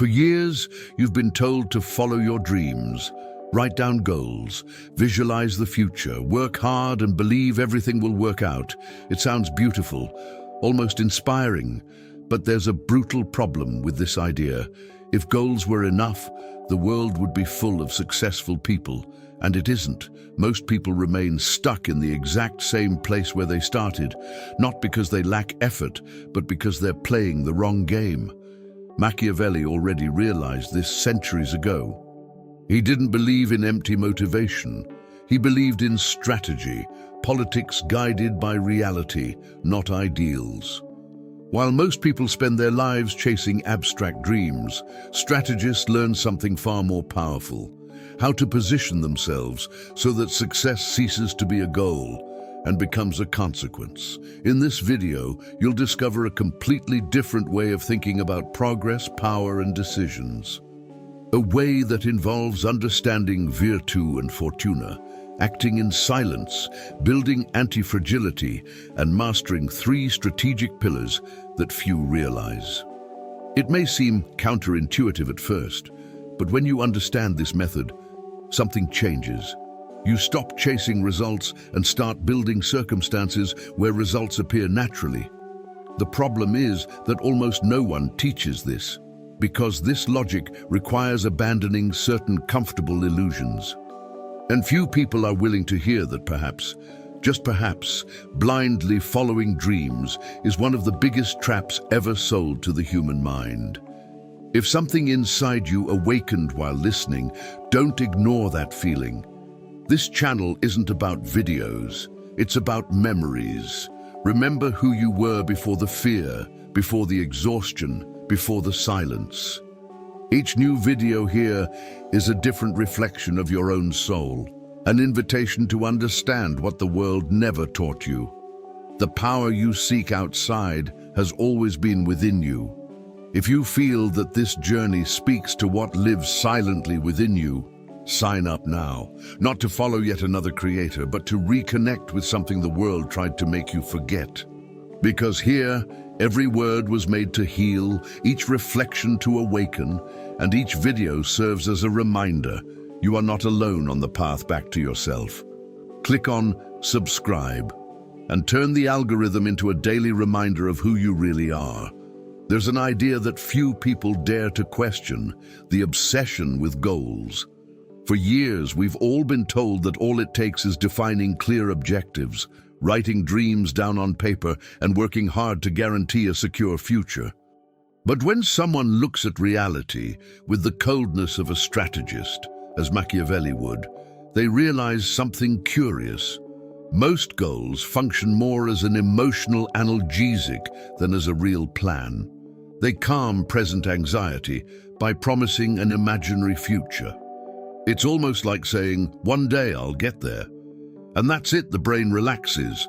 For years, you've been told to follow your dreams, write down goals, visualize the future, work hard and believe everything will work out. It sounds beautiful, almost inspiring, but there's a brutal problem with this idea. If goals were enough, the world would be full of successful people, and it isn't. Most people remain stuck in the exact same place where they started, not because they lack effort, but because they're playing the wrong game. Machiavelli already realized this centuries ago. He didn't believe in empty motivation. He believed in strategy, politics guided by reality, not ideals. While most people spend their lives chasing abstract dreams, strategists learn something far more powerful: how to position themselves so that success ceases to be a goal and becomes a consequence. In this video, you'll discover a completely different way of thinking about progress, power, and decisions. A way that involves understanding Virtù and Fortuna, acting in silence, building anti-fragility, and mastering 3 strategic pillars that few realize. It may seem counterintuitive at first, but when you understand this method, something changes. You stop chasing results and start building circumstances where results appear naturally. The problem is that almost no one teaches this, because this logic requires abandoning certain comfortable illusions. And few people are willing to hear that perhaps, just perhaps, blindly following dreams is one of the biggest traps ever sold to the human mind. If something inside you awakened while listening, don't ignore that feeling. This channel isn't about videos, it's about memories. Remember who you were before the fear, before the exhaustion, before the silence. Each new video here is a different reflection of your own soul, an invitation to understand what the world never taught you. The power you seek outside has always been within you. If you feel that this journey speaks to what lives silently within you, sign up now, not to follow yet another creator, but to reconnect with something the world tried to make you forget. Because here, every word was made to heal, each reflection to awaken, and each video serves as a reminder you are not alone on the path back to yourself. Click on subscribe and turn the algorithm into a daily reminder of who you really are. There's an idea that few people dare to question: the obsession with goals. For years, we've all been told that all it takes is defining clear objectives, writing dreams down on paper, and working hard to guarantee a secure future. But when someone looks at reality with the coldness of a strategist, as Machiavelli would, they realize something curious. Most goals function more as an emotional analgesic than as a real plan. They calm present anxiety by promising an imaginary future. It's almost like saying, "One day I'll get there." And that's it, the brain relaxes.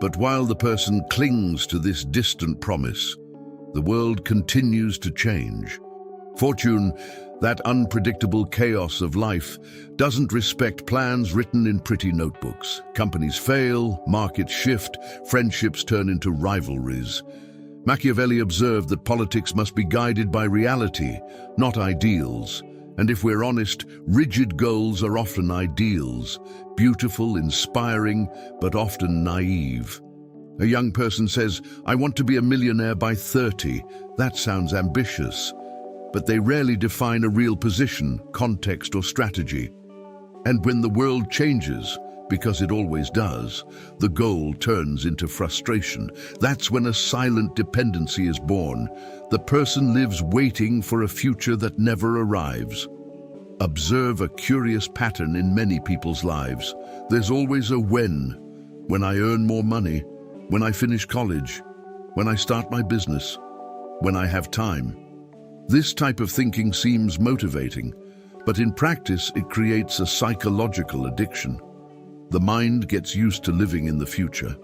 But while the person clings to this distant promise, the world continues to change. Fortune, that unpredictable chaos of life, doesn't respect plans written in pretty notebooks. Companies fail, markets shift, friendships turn into rivalries. Machiavelli observed that politics must be guided by reality, not ideals. And if we're honest, rigid goals are often ideals, beautiful, inspiring, but often naive. A young person says, "I want to be a millionaire by 30. That sounds ambitious. But they rarely define a real position, context, or strategy. And when the world changes, because it always does, the goal turns into frustration. That's when a silent dependency is born. The person lives waiting for a future that never arrives. Observe a curious pattern in many people's lives. There's always a when I earn more money, when I finish college, when I start my business, when I have time. This type of thinking seems motivating, but in practice it creates a psychological addiction. The mind gets used to living in the future.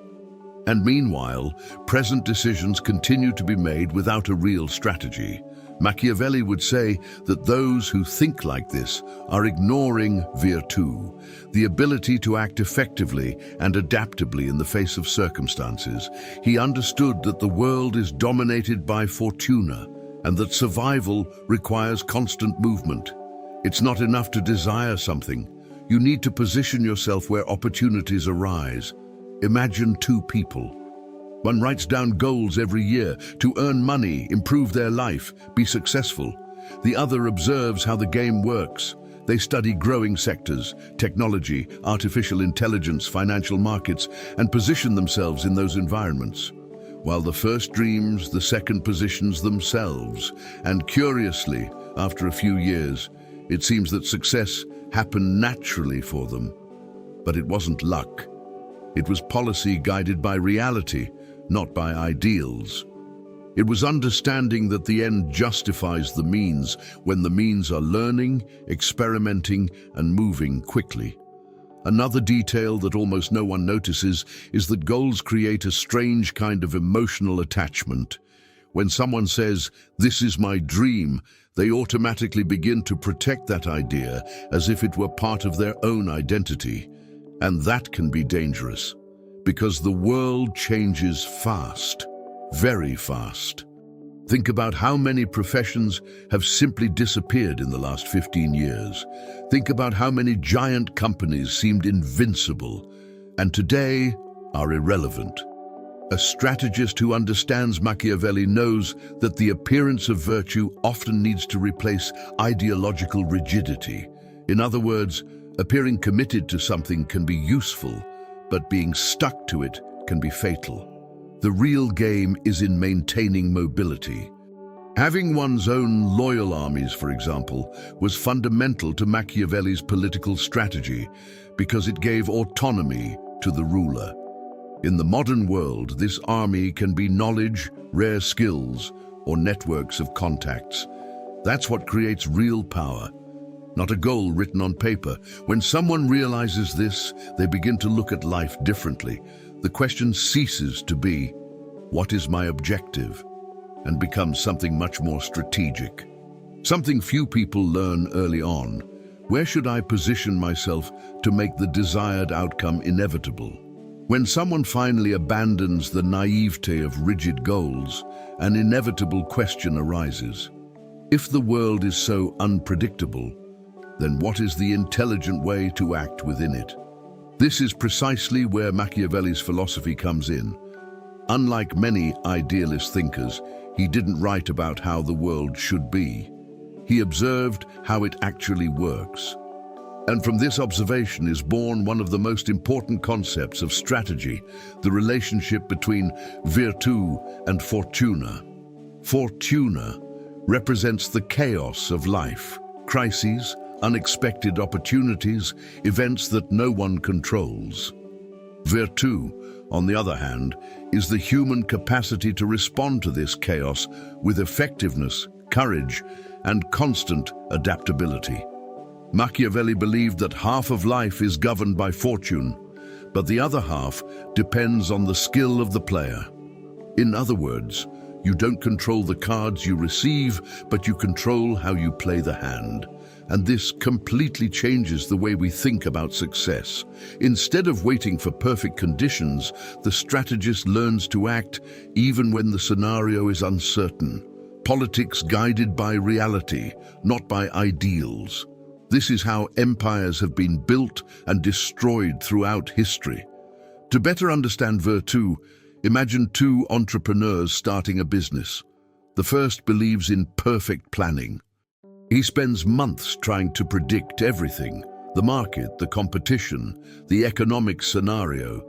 And meanwhile, present decisions continue to be made without a real strategy. Machiavelli would say that those who think like this are ignoring Virtù, the ability to act effectively and adaptably in the face of circumstances. He understood that the world is dominated by Fortuna, and that survival requires constant movement. It's not enough to desire something. You need to position yourself where opportunities arise. Imagine two people. One writes down goals every year to earn money, improve their life, be successful. The other observes how the game works. They study growing sectors, technology, artificial intelligence, financial markets, and position themselves in those environments. While the first dreams, the second positions themselves. And curiously, after a few years, it seems that success happened naturally for them. But it wasn't luck. It was policy guided by reality, not by ideals. It was understanding that the end justifies the means when the means are learning, experimenting, and moving quickly. Another detail that almost no one notices is that goals create a strange kind of emotional attachment. When someone says, "This is my dream," they automatically begin to protect that idea as if it were part of their own identity. And that can be dangerous, because the world changes fast, very fast. Think about how many professions have simply disappeared in the last 15 years. Think about how many giant companies seemed invincible and today are irrelevant. A strategist who understands Machiavelli knows that the appearance of virtue often needs to replace ideological rigidity. In other words, appearing committed to something can be useful, but being stuck to it can be fatal. The real game is in maintaining mobility. Having one's own loyal armies, for example, was fundamental to Machiavelli's political strategy because it gave autonomy to the ruler. In the modern world, this army can be knowledge, rare skills, or networks of contacts. That's what creates real power, not a goal written on paper. When someone realizes this, they begin to look at life differently. The question ceases to be, "What is my objective?" and becomes something much more strategic. Something few people learn early on. Where should I position myself to make the desired outcome inevitable? When someone finally abandons the naivete of rigid goals, an inevitable question arises. If the world is so unpredictable, then what is the intelligent way to act within it? This is precisely where Machiavelli's philosophy comes in. Unlike many idealist thinkers, he didn't write about how the world should be. He observed how it actually works. And from this observation is born one of the most important concepts of strategy, the relationship between Virtù and Fortuna. Fortuna represents the chaos of life, crises, unexpected opportunities, events that no one controls. Virtù, on the other hand, is the human capacity to respond to this chaos with effectiveness, courage, and constant adaptability. Machiavelli believed that half of life is governed by fortune, but the other half depends on the skill of the player. In other words, you don't control the cards you receive, but you control how you play the hand. And this completely changes the way we think about success. Instead of waiting for perfect conditions, the strategist learns to act even when the scenario is uncertain. Politics guided by reality, not by ideals. This is how empires have been built and destroyed throughout history. To better understand Virtù, imagine two entrepreneurs starting a business. The first believes in perfect planning. He spends months trying to predict everything, the market, the competition, the economic scenario.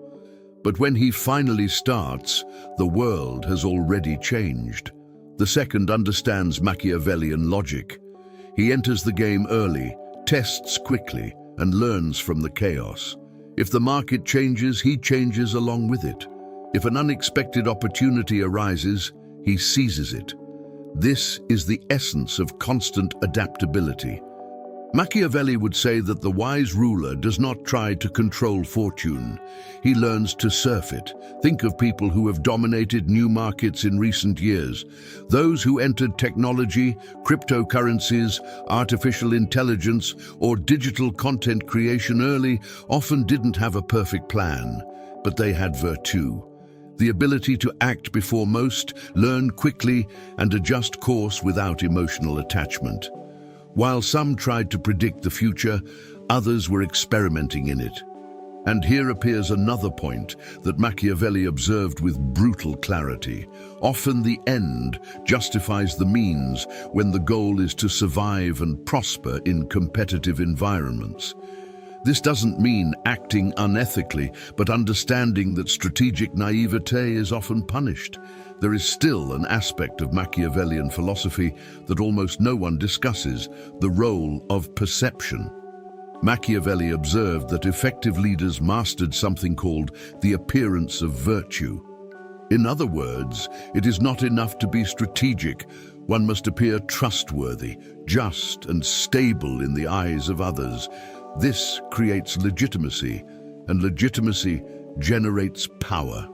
But when he finally starts, the world has already changed. The second understands Machiavellian logic. He enters the game early, tests quickly, and learns from the chaos. If the market changes, he changes along with it. If an unexpected opportunity arises, he seizes it. This is the essence of constant adaptability. Machiavelli would say that the wise ruler does not try to control fortune. He learns to surf it. Think of people who have dominated new markets in recent years. Those who entered technology, cryptocurrencies, artificial intelligence, or digital content creation early often didn't have a perfect plan, but they had virtù. the ability to act before most, learn quickly, and adjust course without emotional attachment. While some tried to predict the future, others were experimenting in it. And here appears another point that Machiavelli observed with brutal clarity. Often the end justifies the means when the goal is to survive and prosper in competitive environments. This doesn't mean acting unethically, but understanding that strategic naivete is often punished. There is still an aspect of Machiavellian philosophy that almost no one discusses: the role of perception. Machiavelli observed that effective leaders mastered something called the appearance of virtue. In other words, it is not enough to be strategic. One must appear trustworthy, just, and stable in the eyes of others. This creates legitimacy, and legitimacy generates power.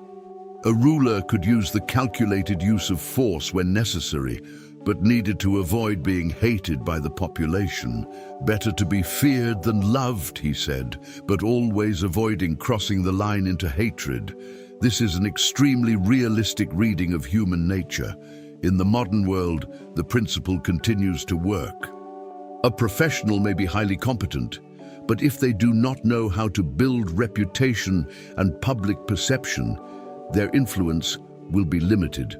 A ruler could use the calculated use of force when necessary, but needed to avoid being hated by the population. Better to be feared than loved, he said, but always avoiding crossing the line into hatred. This is an extremely realistic reading of human nature. In the modern world, the principle continues to work. A professional may be highly competent, but if they do not know how to build reputation and public perception, their influence will be limited.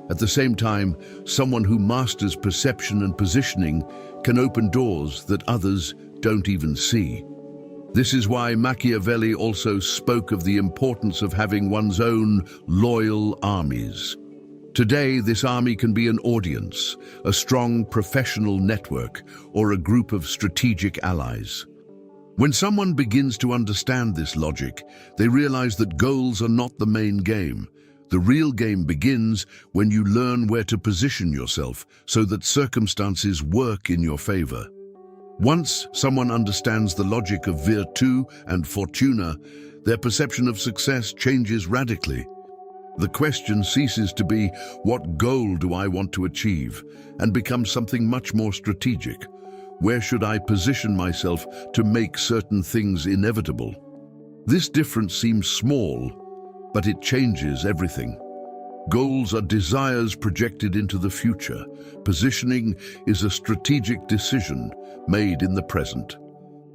At the same time, someone who masters perception and positioning can open doors that others don't even see. This is why Machiavelli also spoke of the importance of having one's own loyal armies. Today, this army can be an audience, a strong professional network, or a group of strategic allies. When someone begins to understand this logic, they realize that goals are not the main game. The real game begins when you learn where to position yourself so that circumstances work in your favor. Once someone understands the logic of Virtù and Fortuna, their perception of success changes radically. The question ceases to be, what goal do I want to achieve, and becomes something much more strategic. Where should I position myself to make certain things inevitable? This difference seems small, but it changes everything. Goals are desires projected into the future. Positioning is a strategic decision made in the present.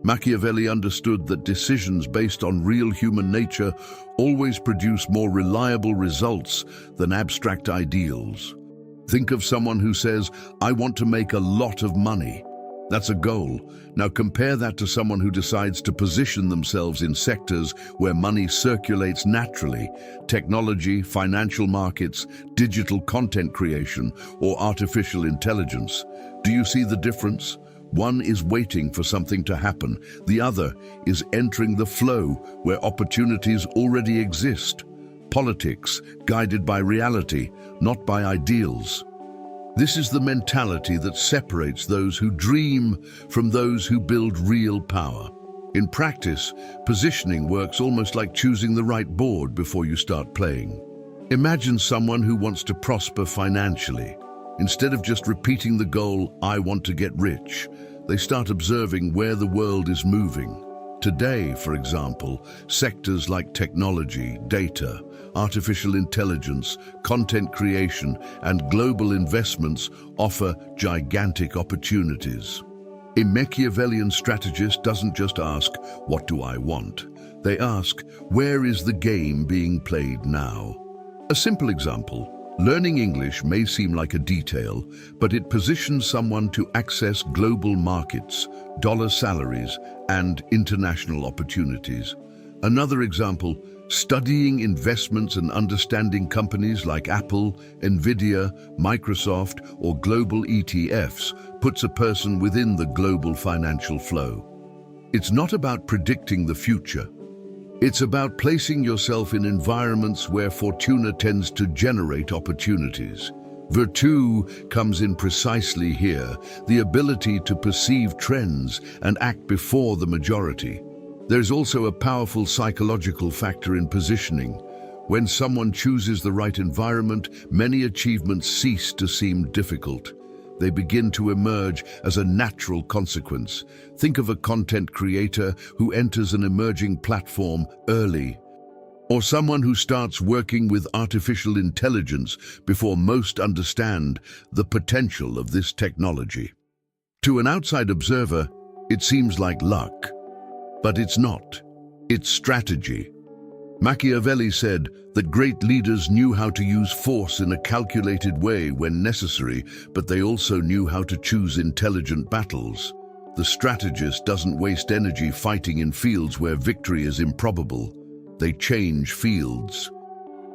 Machiavelli understood that decisions based on real human nature always produce more reliable results than abstract ideals. Think of someone who says, "I want to make a lot of money." That's a goal. Now compare that to someone who decides to position themselves in sectors where money circulates naturally: technology, financial markets, digital content creation, or artificial intelligence. Do you see the difference? One is waiting for something to happen. The other is entering the flow where opportunities already exist. Politics guided by reality, not by ideals. This is the mentality that separates those who dream from those who build real power. In practice, positioning works almost like choosing the right board before you start playing. Imagine someone who wants to prosper financially. Instead of just repeating the goal, "I want to get rich," they start observing where the world is moving. Today, for example, sectors like technology, data, artificial intelligence, content creation, and global investments offer gigantic opportunities. A Machiavellian strategist doesn't just ask, "What do I want?" They ask, "Where is the game being played now?" A simple example: learning English may seem like a detail, but it positions someone to access global markets, dollar salaries, and international opportunities. Another example: studying investments and understanding companies like Apple, Nvidia, Microsoft, or global ETFs puts a person within the global financial flow. It's not about predicting the future. It's about placing yourself in environments where fortuna tends to generate opportunities. Virtù comes in precisely here, the ability to perceive trends and act before the majority. There's also a powerful psychological factor in positioning. When someone chooses the right environment, many achievements cease to seem difficult. They begin to emerge as a natural consequence. Think of a content creator who enters an emerging platform early. Or someone who starts working with artificial intelligence before most understand the potential of this technology. To an outside observer, it seems like luck, but it's not. It's strategy. Machiavelli said that great leaders knew how to use force in a calculated way when necessary, but they also knew how to choose intelligent battles. The strategist doesn't waste energy fighting in fields where victory is improbable. They change fields.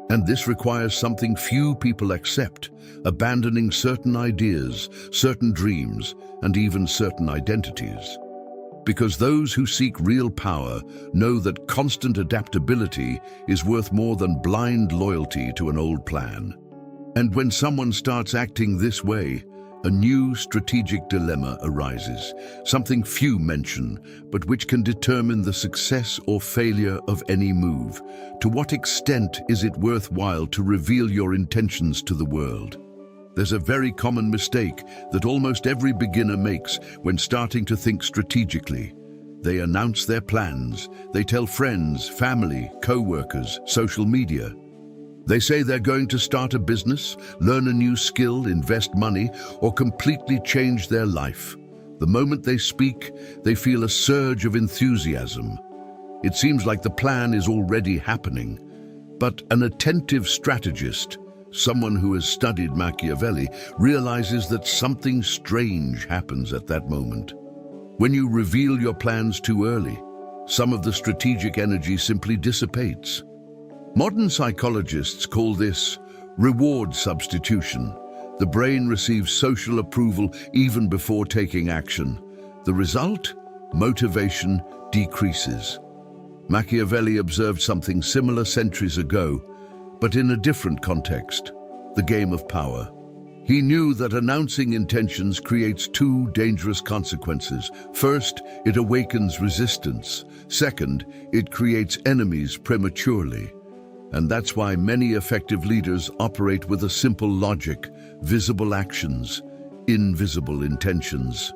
And this requires something few people accept, abandoning certain ideas, certain dreams, and even certain identities. Because those who seek real power know that constant adaptability is worth more than blind loyalty to an old plan. And when someone starts acting this way, a new strategic dilemma arises, something few mention, but which can determine the success or failure of any move. To what extent is it worthwhile to reveal your intentions to the world? There's a very common mistake that almost every beginner makes when starting to think strategically. They announce their plans. They tell friends, family, co-workers, social media. They say they're going to start a business, learn a new skill, invest money, or completely change their life. The moment they speak, they feel a surge of enthusiasm. It seems like the plan is already happening. But an attentive strategist, someone who has studied Machiavelli, realizes that something strange happens at that moment. When you reveal your plans too early, some of the strategic energy simply dissipates. Modern psychologists call this reward substitution. The brain receives social approval even before taking action. The result? Motivation decreases. Machiavelli observed something similar centuries ago, but in a different context, the game of power. He knew that announcing intentions creates two dangerous consequences. First, it awakens resistance. Second, it creates enemies prematurely. And that's why many effective leaders operate with a simple logic: visible actions, invisible intentions.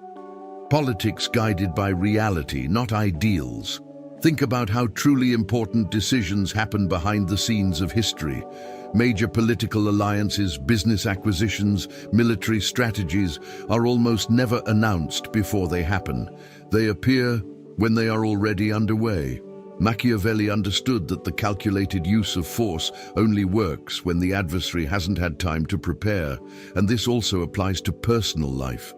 Politics guided by reality, not ideals. Think about how truly important decisions happen behind the scenes of history. Major political alliances, business acquisitions, military strategies are almost never announced before they happen. They appear when they are already underway. Machiavelli understood that the calculated use of force only works when the adversary hasn't had time to prepare, and this also applies to personal life.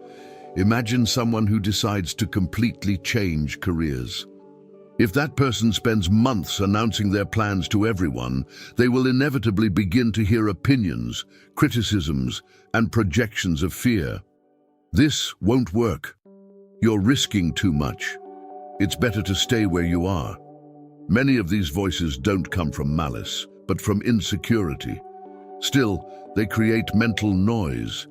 Imagine someone who decides to completely change careers. If that person spends months announcing their plans to everyone, they will inevitably begin to hear opinions, criticisms, and projections of fear. This won't work. You're risking too much. It's better to stay where you are. Many of these voices don't come from malice, but from insecurity. Still, they create mental noise.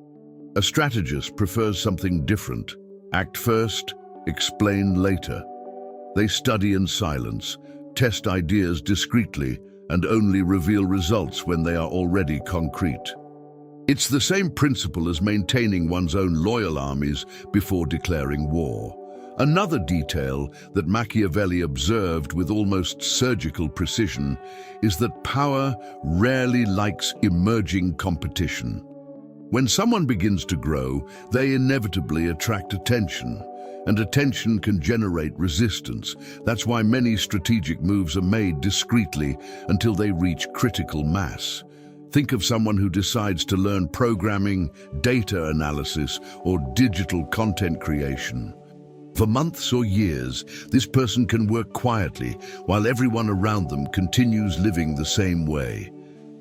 A strategist prefers something different. Act first, explain later. They study in silence, test ideas discreetly, and only reveal results when they are already concrete. It's the same principle as maintaining one's own loyal armies before declaring war. Another detail that Machiavelli observed with almost surgical precision is that power rarely likes emerging competition. When someone begins to grow, they inevitably attract attention, and attention can generate resistance. That's why many strategic moves are made discreetly until they reach critical mass. Think of someone who decides to learn programming, data analysis, or digital content creation. For months or years, this person can work quietly while everyone around them continues living the same way.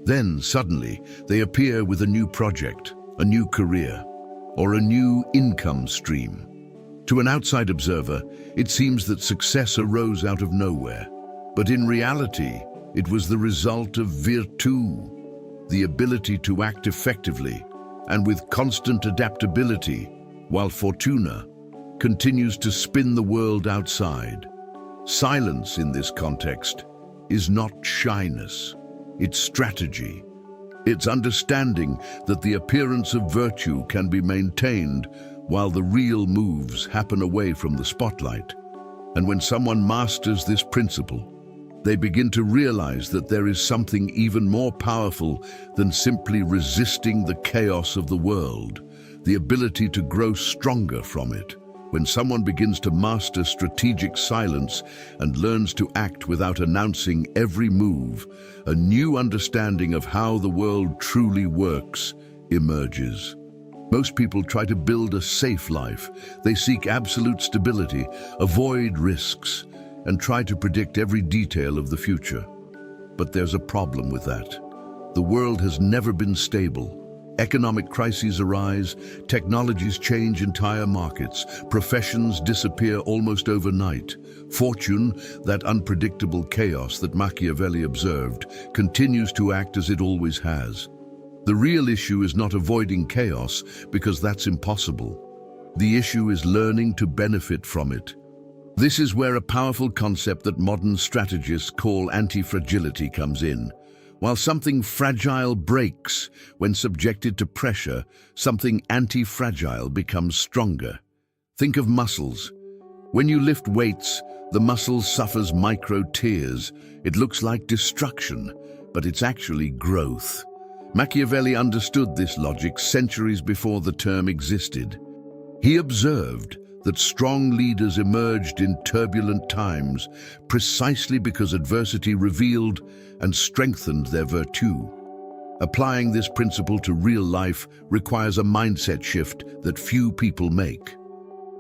Then, suddenly, they appear with a new project, a new career, or a new income stream. To an outside observer, it seems that success arose out of nowhere. But in reality, it was the result of Virtù, the ability to act effectively and with constant adaptability, while Fortuna continues to spin the world outside. Silence in this context is not shyness, it's strategy. It's understanding that the appearance of virtue can be maintained while the real moves happen away from the spotlight. And when someone masters this principle, They begin to realize that there is something even more powerful than simply resisting the chaos of the world, the ability to grow stronger from it. When someone begins to master strategic silence and learns to act without announcing every move, a new understanding of how the world truly works emerges. Most people try to build a safe life. They seek absolute stability, avoid risks, and try to predict every detail of the future. But there's a problem with that. The world has never been stable. Economic crises arise, technologies change entire markets, professions disappear almost overnight. Fortune, that unpredictable chaos that Machiavelli observed, continues to act as it always has. The real issue is not avoiding chaos, because that's impossible. The issue is learning to benefit from it. This is where a powerful concept that modern strategists call anti-fragility comes in. While something fragile breaks when subjected to pressure, something anti-fragile becomes stronger. Think of muscles. When you lift weights, the muscle suffers micro-tears. It looks like destruction, but it's actually growth. Machiavelli understood this logic centuries before the term existed. He observed that strong leaders emerged in turbulent times precisely because adversity revealed and strengthened their virtue. Applying this principle to real life requires a mindset shift that few people make.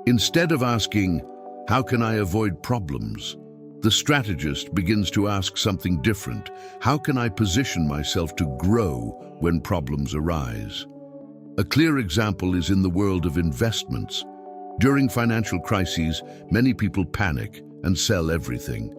Instead of asking, "How can I avoid problems?" the strategist begins to ask something different. How can I position myself to grow when problems arise? A clear example is in the world of investments. During financial crises, many people panic and sell everything.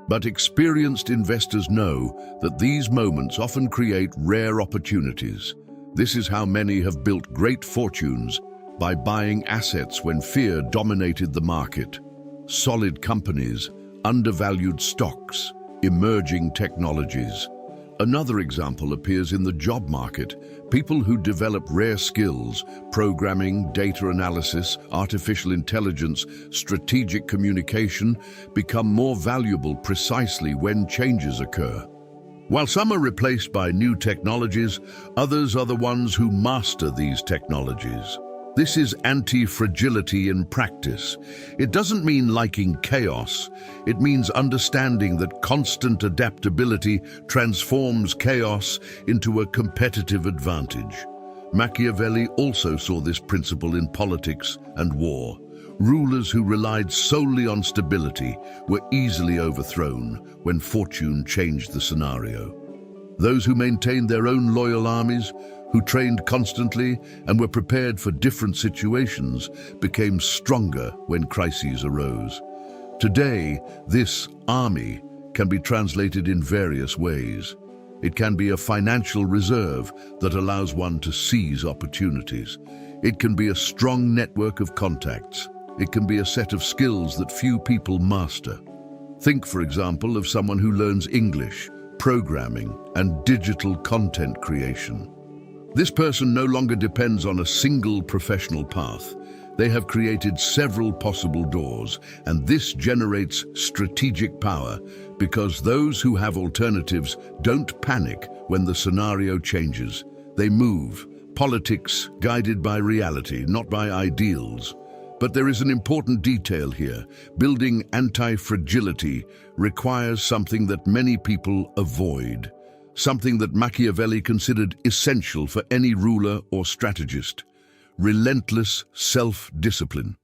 But experienced investors know that these moments often create rare opportunities. This is how many have built great fortunes, by buying assets when fear dominated the market. Solid companies, undervalued stocks, emerging technologies. Another example appears in the job market. People who develop rare skills, programming, data analysis, artificial intelligence, strategic communication, become more valuable precisely when changes occur. While some are replaced by new technologies, others are the ones who master these technologies. This is anti-fragility in practice. It doesn't mean liking chaos. It means understanding that constant adaptability transforms chaos into a competitive advantage. Machiavelli also saw this principle in politics and war. Rulers who relied solely on stability were easily overthrown when fortune changed the scenario. Those who maintained their own loyal armies, who trained constantly and were prepared for different situations, became stronger when crises arose. Today, this army can be translated in various ways. It can be a financial reserve that allows one to seize opportunities. It can be a strong network of contacts. It can be a set of skills that few people master. Think, for example, of someone who learns English, programming, and digital content creation. This person no longer depends on a single professional path. They have created several possible doors, and this generates strategic power because those who have alternatives don't panic when the scenario changes. They move. Politics guided by reality, not by ideals. But there is an important detail here. Building anti-fragility requires something that many people avoid. Something that Machiavelli considered essential for any ruler or strategist: relentless self-discipline.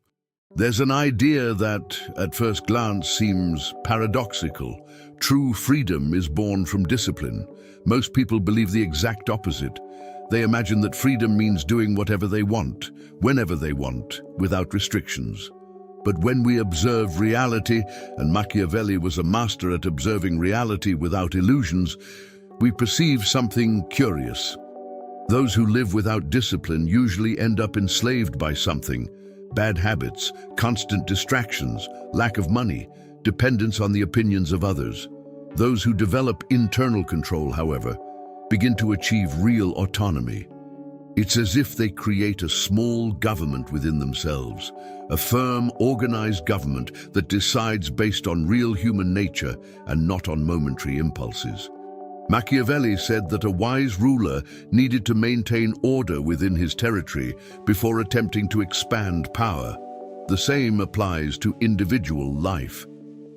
There's an idea that, at first glance, seems paradoxical. True freedom is born from discipline. Most people believe the exact opposite. They imagine that freedom means doing whatever they want, whenever they want, without restrictions. But when we observe reality, and Machiavelli was a master at observing reality without illusions, we perceive something curious. Those who live without discipline usually end up enslaved by something: bad habits, constant distractions, lack of money, dependence on the opinions of others. Those who develop internal control, however, begin to achieve real autonomy. It's as if they create a small government within themselves, a firm, organized government that decides based on real human nature and not on momentary impulses. Machiavelli said that a wise ruler needed to maintain order within his territory before attempting to expand power. The same applies to individual life.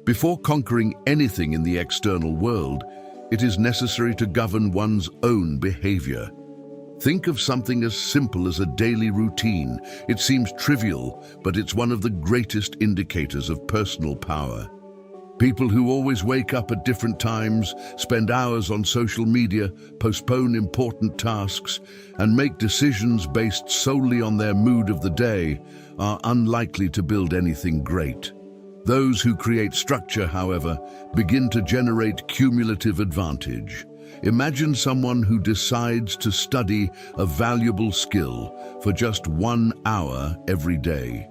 Before conquering anything in the external world, it is necessary to govern one's own behavior. Think of something as simple as a daily routine. It seems trivial, but it's one of the greatest indicators of personal power. People who always wake up at different times, spend hours on social media, postpone important tasks, and make decisions based solely on their mood of the day are unlikely to build anything great. Those who create structure, however, begin to generate cumulative advantage. Imagine someone who decides to study a valuable skill for just 1 hour every day.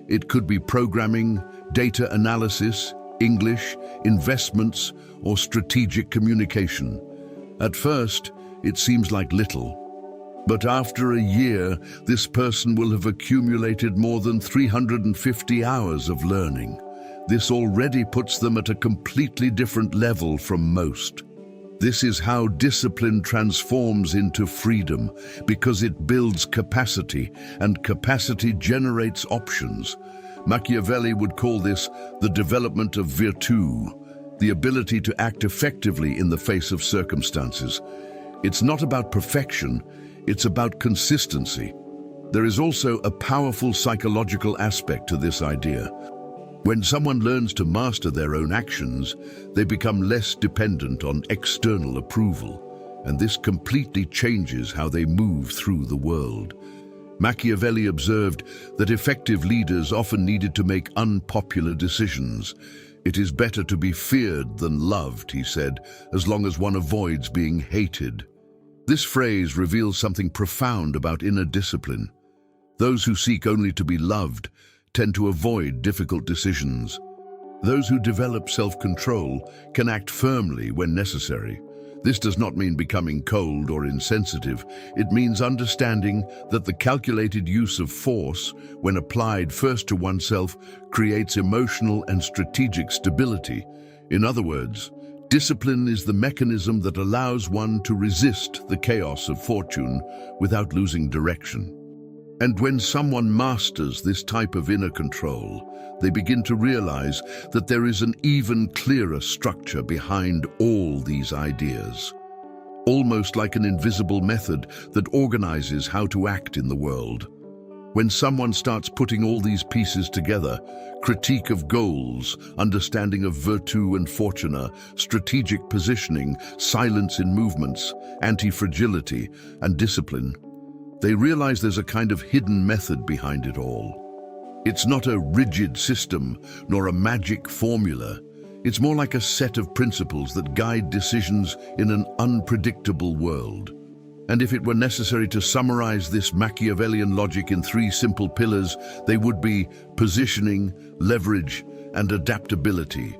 It could be programming, data analysis, English, investments, or strategic communication. At first, it seems like little. But after a year, this person will have accumulated more than 350 hours of learning. This already puts them at a completely different level from most. This is how discipline transforms into freedom, because it builds capacity, and capacity generates options. Machiavelli would call this the development of Virtù, the ability to act effectively in the face of circumstances. It's not about perfection, it's about consistency. There is also a powerful psychological aspect to this idea. When someone learns to master their own actions, they become less dependent on external approval, and this completely changes how they move through the world. Machiavelli observed that effective leaders often needed to make unpopular decisions. It is better to be feared than loved, he said, as long as one avoids being hated. This phrase reveals something profound about inner discipline. Those who seek only to be loved tend to avoid difficult decisions. Those who develop self-control can act firmly when necessary. This does not mean becoming cold or insensitive. It means understanding that the calculated use of force, when applied first to oneself, creates emotional and strategic stability. In other words, discipline is the mechanism that allows one to resist the chaos of fortune without losing direction. And when someone masters this type of inner control, they begin to realize that there is an even clearer structure behind all these ideas. Almost like an invisible method that organizes how to act in the world. When someone starts putting all these pieces together, critique of goals, understanding of virtù and fortuna, strategic positioning, silence in movements, anti-fragility, and discipline, they realize there's a kind of hidden method behind it all. It's not a rigid system, nor a magic formula. It's more like a set of principles that guide decisions in an unpredictable world. And if it were necessary to summarize this Machiavellian logic in 3 simple pillars, they would be positioning, leverage, and adaptability.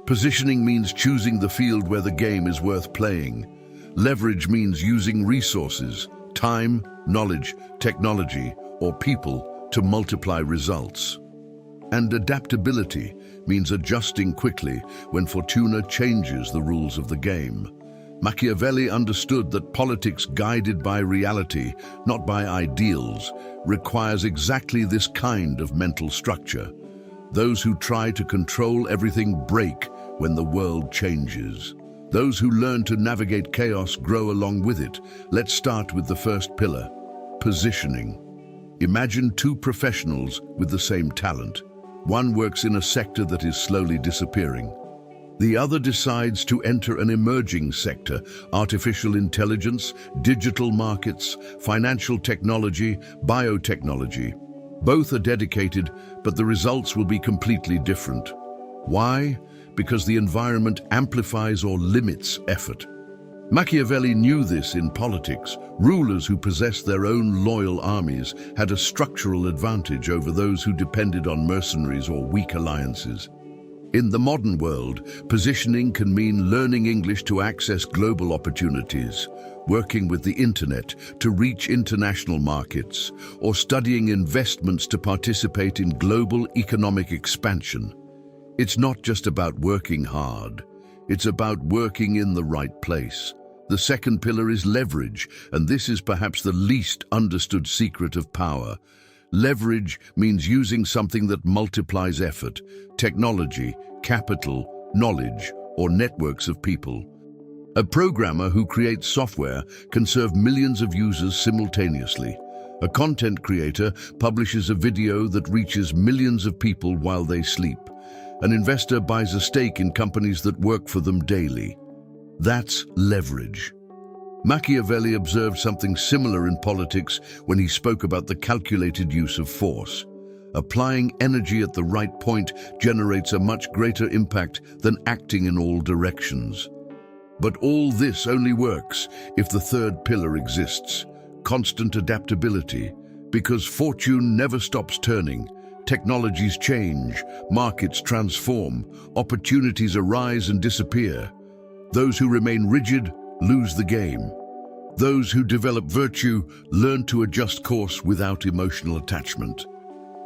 Positioning means choosing the field where the game is worth playing. Leverage means using resources, time, knowledge, technology, or people to multiply results. And adaptability means adjusting quickly when fortuna changes the rules of the game. Machiavelli understood that politics guided by reality, not by ideals, requires exactly this kind of mental structure. Those who try to control everything break when the world changes. Those who learn to navigate chaos grow along with it. Let's start with the first pillar, positioning. Imagine 2 professionals with the same talent. One works in a sector that is slowly disappearing. The other decides to enter an emerging sector, artificial intelligence, digital markets, financial technology, biotechnology. Both are dedicated, but the results will be completely different. Why? Because the environment amplifies or limits effort. Machiavelli knew this in politics. Rulers who possessed their own loyal armies had a structural advantage over those who depended on mercenaries or weak alliances. In the modern world, positioning can mean learning English to access global opportunities, working with the internet to reach international markets, or studying investments to participate in global economic expansion. It's not just about working hard, it's about working in the right place. The second pillar is leverage, and this is perhaps the least understood secret of power. Leverage means using something that multiplies effort, technology, capital, knowledge, or networks of people. A programmer who creates software can serve millions of users simultaneously. A content creator publishes a video that reaches millions of people while they sleep. An investor buys a stake in companies that work for them daily. That's leverage. Machiavelli observed something similar in politics when he spoke about the calculated use of force. Applying energy at the right point generates a much greater impact than acting in all directions. But all this only works if the third pillar exists: constant adaptability, because fortune never stops turning. Technologies change, markets transform, opportunities arise and disappear. Those who remain rigid lose the game. Those who develop virtue learn to adjust course without emotional attachment.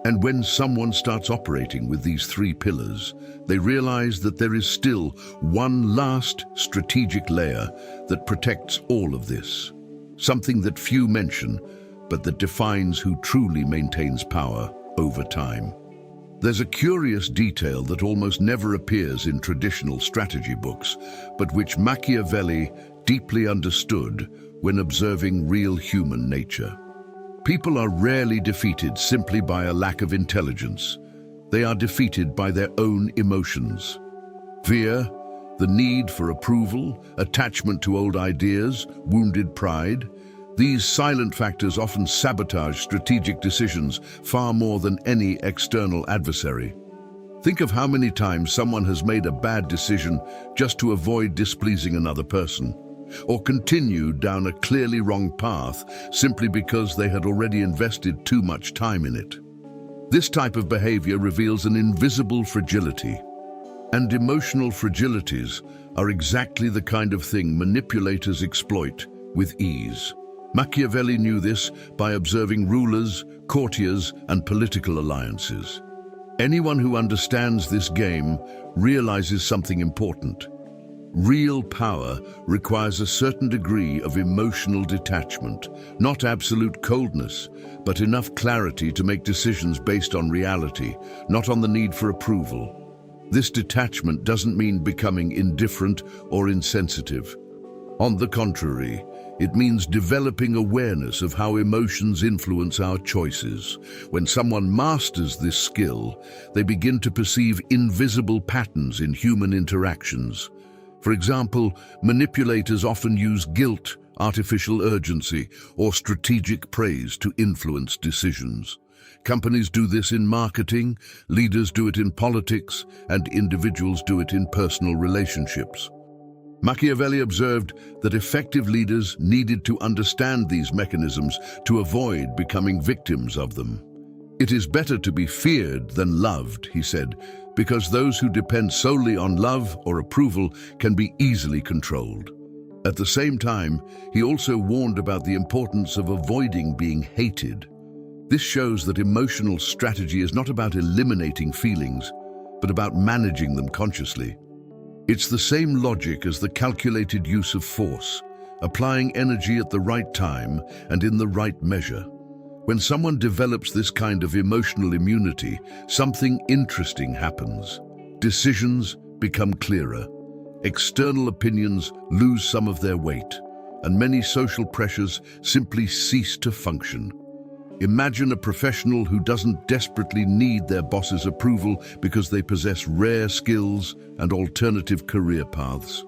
And when someone starts operating with these three pillars, they realize that there is still one last strategic layer that protects all of this. Something that few mention, but that defines who truly maintains power over time. There's a curious detail that almost never appears in traditional strategy books, but which Machiavelli deeply understood when observing real human nature. People are rarely defeated simply by a lack of intelligence. They are defeated by their own emotions. Fear, the need for approval, attachment to old ideas, wounded pride. These silent factors often sabotage strategic decisions far more than any external adversary. Think of how many times someone has made a bad decision just to avoid displeasing another person, or continued down a clearly wrong path simply because they had already invested too much time in it. This type of behavior reveals an invisible fragility. And emotional fragilities are exactly the kind of thing manipulators exploit with ease. Machiavelli knew this by observing rulers, courtiers, and political alliances. Anyone who understands this game realizes something important. Real power requires a certain degree of emotional detachment, not absolute coldness, but enough clarity to make decisions based on reality, not on the need for approval. This detachment doesn't mean becoming indifferent or insensitive. On the contrary, it means developing awareness of how emotions influence our choices. When someone masters this skill, they begin to perceive invisible patterns in human interactions. For example, manipulators often use guilt, artificial urgency, or strategic praise to influence decisions. Companies do this in marketing, leaders do it in politics, and individuals do it in personal relationships. Machiavelli observed that effective leaders needed to understand these mechanisms to avoid becoming victims of them. It is better to be feared than loved, he said, because those who depend solely on love or approval can be easily controlled. At the same time, he also warned about the importance of avoiding being hated. This shows that emotional strategy is not about eliminating feelings, but about managing them consciously. It's the same logic as the calculated use of force, applying energy at the right time and in the right measure. When someone develops this kind of emotional immunity, something interesting happens. Decisions become clearer. External opinions lose some of their weight, and many social pressures simply cease to function. Imagine a professional who doesn't desperately need their boss's approval because they possess rare skills and alternative career paths.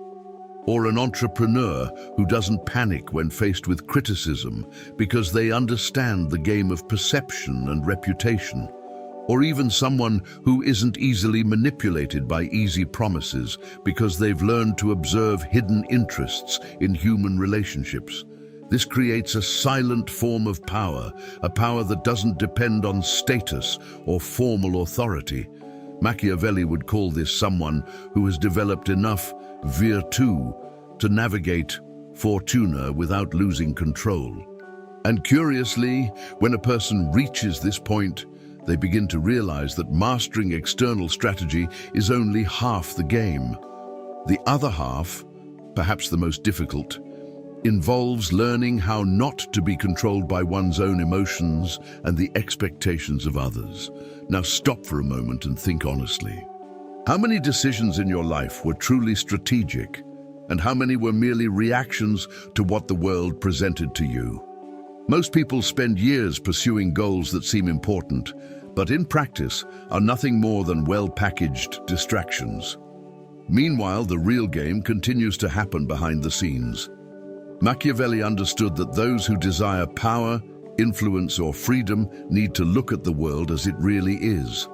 Or an entrepreneur who doesn't panic when faced with criticism because they understand the game of perception and reputation. Or even someone who isn't easily manipulated by easy promises because they've learned to observe hidden interests in human relationships. This creates a silent form of power, a power that doesn't depend on status or formal authority, Machiavelli would call this someone who has developed enough virtù to navigate fortuna without losing control. And curiously, when a person reaches this point, they begin to realize that mastering external strategy is only half the game. The other half, perhaps the most difficult, involves learning how not to be controlled by one's own emotions and the expectations of others. Now stop for a moment and think honestly. How many decisions in your life were truly strategic, and how many were merely reactions to what the world presented to you? Most people spend years pursuing goals that seem important, but in practice are nothing more than well-packaged distractions. Meanwhile, the real game continues to happen behind the scenes. Machiavelli understood that those who desire power, influence, or freedom need to look at the world as it really is.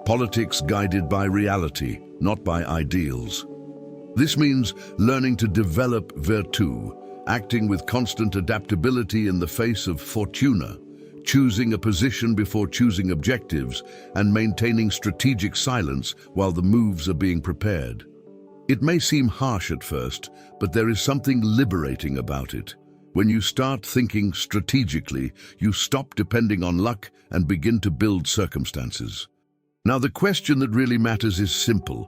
Politics guided by reality, not by ideals. This means learning to develop virtù, acting with constant adaptability in the face of fortuna, choosing a position before choosing objectives, and maintaining strategic silence while the moves are being prepared. It may seem harsh at first, but there is something liberating about it. When you start thinking strategically, you stop depending on luck and begin to build circumstances. Now, the question that really matters is simple.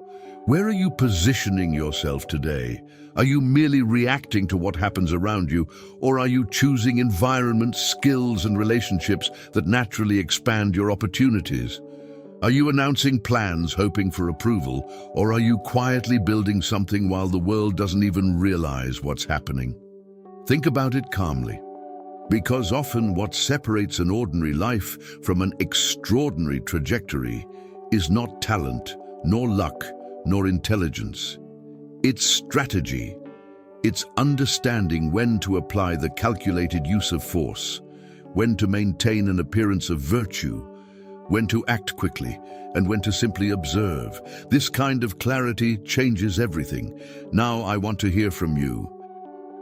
Where are you positioning yourself today? Are you merely reacting to what happens around you, or are you choosing environments, skills, and relationships that naturally expand your opportunities? Are you announcing plans hoping for approval, or are you quietly building something while the world doesn't even realize what's happening? Think about it calmly, because often what separates an ordinary life from an extraordinary trajectory is not talent, nor luck, nor intelligence. It's strategy. It's understanding when to apply the calculated use of force, when to maintain an appearance of virtue, when to act quickly, and when to simply observe. This kind of clarity changes everything. Now I want to hear from you.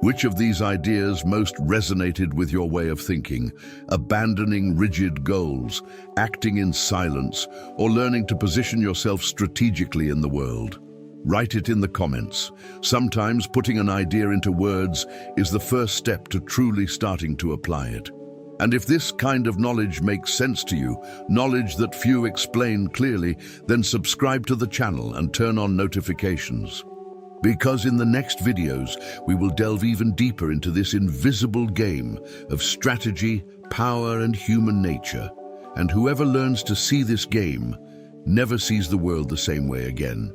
Which of these ideas most resonated with your way of thinking? Abandoning rigid goals, acting in silence, or learning to position yourself strategically in the world? Write it in the comments. Sometimes putting an idea into words is the first step to truly starting to apply it. And if this kind of knowledge makes sense to you, knowledge that few explain clearly, then subscribe to the channel and turn on notifications. Because in the next videos, we will delve even deeper into this invisible game of strategy, power, and human nature. And whoever learns to see this game never sees the world the same way again.